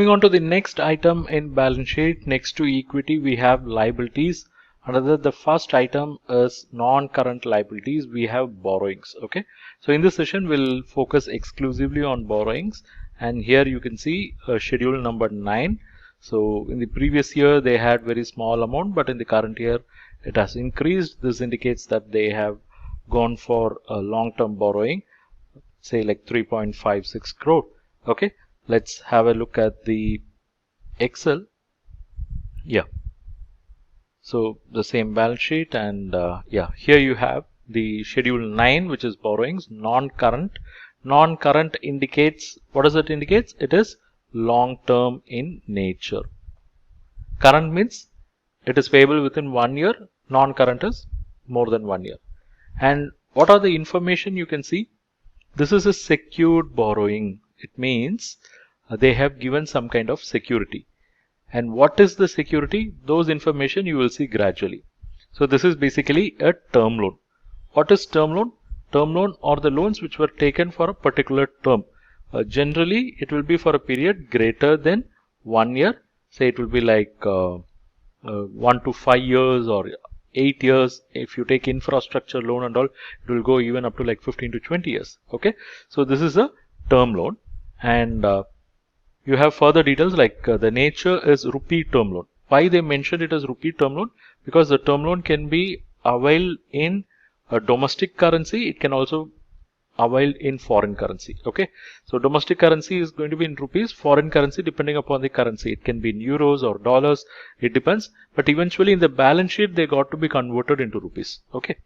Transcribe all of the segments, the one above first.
Moving on to the next item in balance sheet, next to equity we have liabilities. Another, the first item is non-current liabilities. We have borrowings. Okay, so in this session we'll focus exclusively on borrowings, and here you can see schedule number 9. So in the previous year they had very small amount, but in the current year it has increased. This indicates that they have gone for a long-term borrowing, say like 3.56 crore. Okay, let's have a look at the Excel. Yeah, so the same balance sheet, and yeah, here you have the schedule 9, which is borrowings, non-current. Non-current indicates, what does it indicate? It is long-term in nature. Current means it is payable within 1 year. Non-current is more than 1 year. And what are the information you can see? This is a secured borrowing. It means they have given some kind of security. And what is the security? Those information you will see gradually. So this is basically a term loan. What is term loan? Term loan are the loans which were taken for a particular term. Generally, it will be for a period greater than 1 year. Say it will be like 1 to 5 years or 8 years. If you take infrastructure loan and all, it will go even up to like 15 to 20 years. Okay, so this is a term loan, and you have further details like the nature is rupee term loan. Why they mentioned it as rupee term loan? Because the term loan can be availed in a domestic currency. It can also availed in foreign currency. Okay, so domestic currency is going to be in rupees, foreign currency depending upon the currency, it can be in euros or dollars, it depends, but eventually in the balance sheet they got to be converted into rupees. Okay,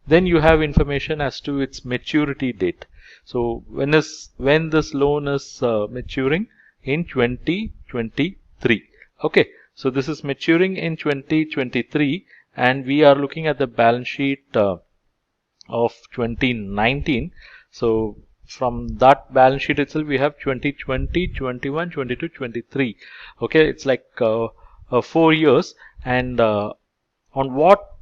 then you have information as to its maturity date. So when this loan is maturing in 2023. Okay, so this is maturing in 2023, and we are looking at the balance sheet of 2019. So from that balance sheet itself we have 2020, 21, 22, 23. Okay, it's like 4 years, and on what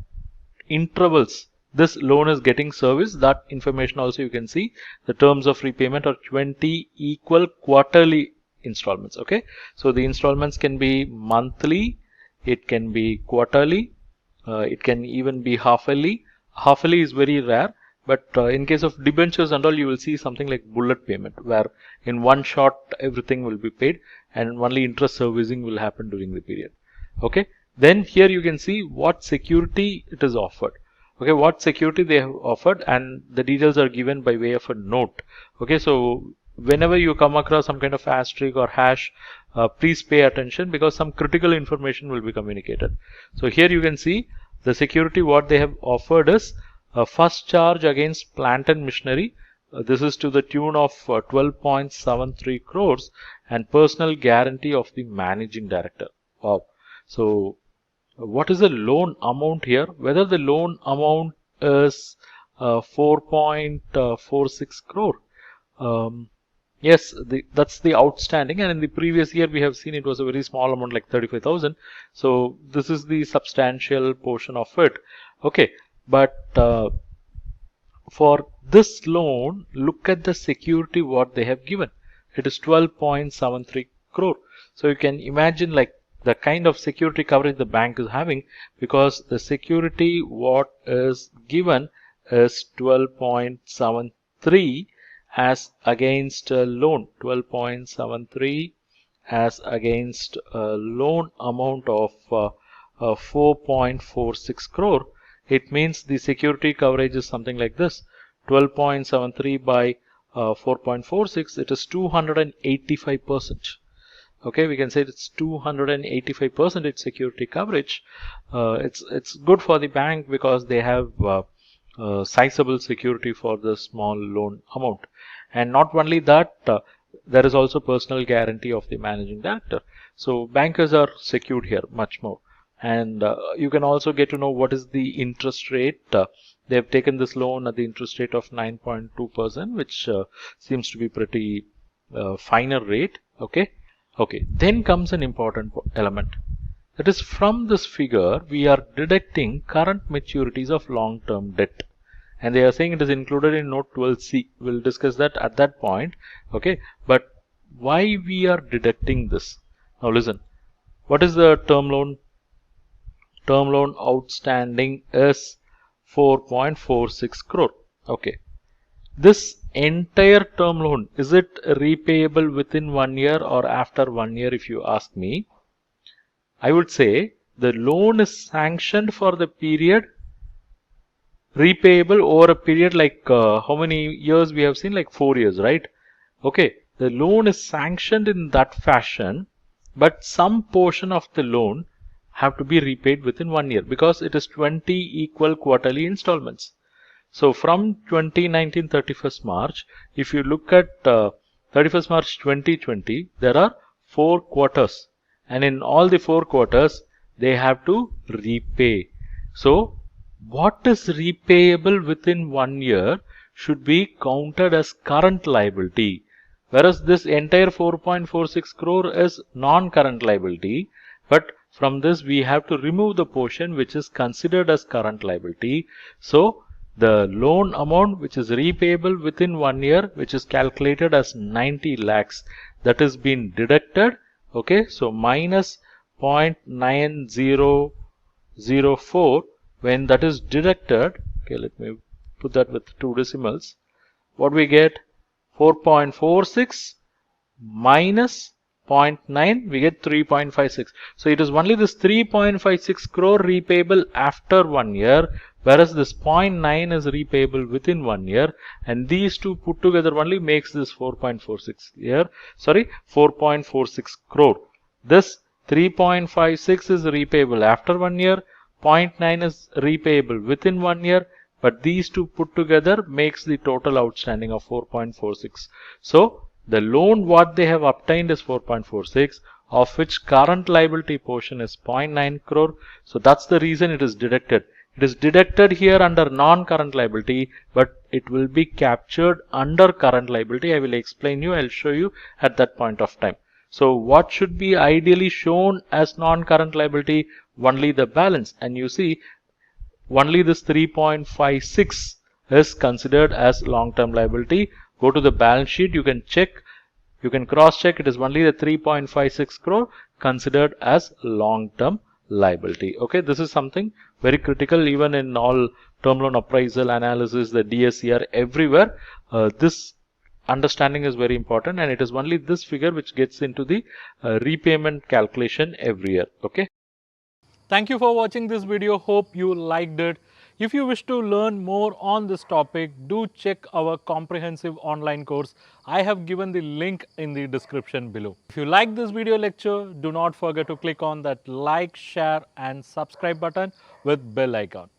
intervals this loan is getting serviced, that information also you can see. The terms of repayment are 20 equal quarterly installments. Okay, so the installments can be monthly, it can be quarterly, it can even be half-yearly. Half-yearly is very rare, but in case of debentures and all, you will see something like bullet payment, where in one shot everything will be paid and only interest servicing will happen during the period. Okay, then here you can see what security it is offered. Okay, what security they have offered, and the details are given by way of a note. Okay, so whenever you come across some kind of asterisk or hash, please pay attention, because some critical information will be communicated. So here you can see the security what they have offered is a first charge against plant and machinery. This is to the tune of 12.73 crores, and personal guarantee of the managing director. Wow. So what is the loan amount here? Whether the loan amount is 4.46 crore. Yes, that's the outstanding, and in the previous year we have seen it was a very small amount, like 35,000. So this is the substantial portion of it. Okay, but for this loan, look at the security what they have given. It is 12.73 crore. So you can imagine like the kind of security coverage the bank is having, because the security what is given is 12.73 as against a loan, 12.73 as against a loan amount of 4.46 crore. It means the security coverage is something like this: 12.73 by 4.46, it is 285%. Okay, we can say it's 285% security coverage. It's good for the bank because they have sizable security for the small loan amount. And not only that, there is also personal guarantee of the managing director. So bankers are secured here much more. And you can also get to know what is the interest rate. They have taken this loan at the interest rate of 9.2%, which seems to be pretty finer rate. Okay. Okay, then comes an important element. That is, from this figure, we are deducting current maturities of long-term debt. And they are saying it is included in note 12C. We'll discuss that at that point. Okay, but why we are deducting this. Now listen, what is the term loan? Term loan outstanding is 4.46 crore. Okay. This entire term loan, is it repayable within 1 year or after 1 year if you ask me? I would say the loan is sanctioned for the period, repayable over a period like how many years we have seen, like 4 years, right? Okay, the loan is sanctioned in that fashion, but some portion of the loan have to be repaid within 1 year because it is 20 equal quarterly installments. So from 2019 31st March, if you look at 31st March 2020, there are 4 quarters, and in all the 4 quarters they have to repay. So what is repayable within 1 year should be counted as current liability, whereas this entire 4.46 crore is non-current liability, but from this we have to remove the portion which is considered as current liability. So the loan amount which is repayable within 1 year, which is calculated as 90 lakhs, that is been deducted. Okay, so minus 0.9004, when that is deducted, okay, let me put that with 2 decimals, what we get? 4.46 minus 0.9, we get 3.56. So it is only this 3.56 crore repayable after 1 year, whereas this 0.9 is repayable within 1 year, and these two put together only makes this 4.46 crore. This 3.56 is repayable after 1 year, 0.9 is repayable within 1 year, but these two put together makes the total outstanding of 4.46. So the loan what they have obtained is 4.46, of which current liability portion is 0.9 crore. So that's the reason it is deducted. It is deducted here under non-current liability, but it will be captured under current liability. I will explain you, I'll show you at that point of time. So what should be ideally shown as non-current liability? Only the balance, and you see only this 3.56 is considered as long-term liability. Go to the balance sheet, you can check, you can cross check, it is only the 3.56 crore considered as long-term liability. Okay, this is something very critical even in all term loan appraisal analysis, the DSCR, everywhere. This understanding is very important, and it is only this figure which gets into the repayment calculation every year. Okay. Thank you for watching this video. Hope you liked it. If you wish to learn more on this topic, do check our comprehensive online course. I have given the link in the description below. If you like this video lecture, do not forget to click on that like, share and subscribe button with bell icon.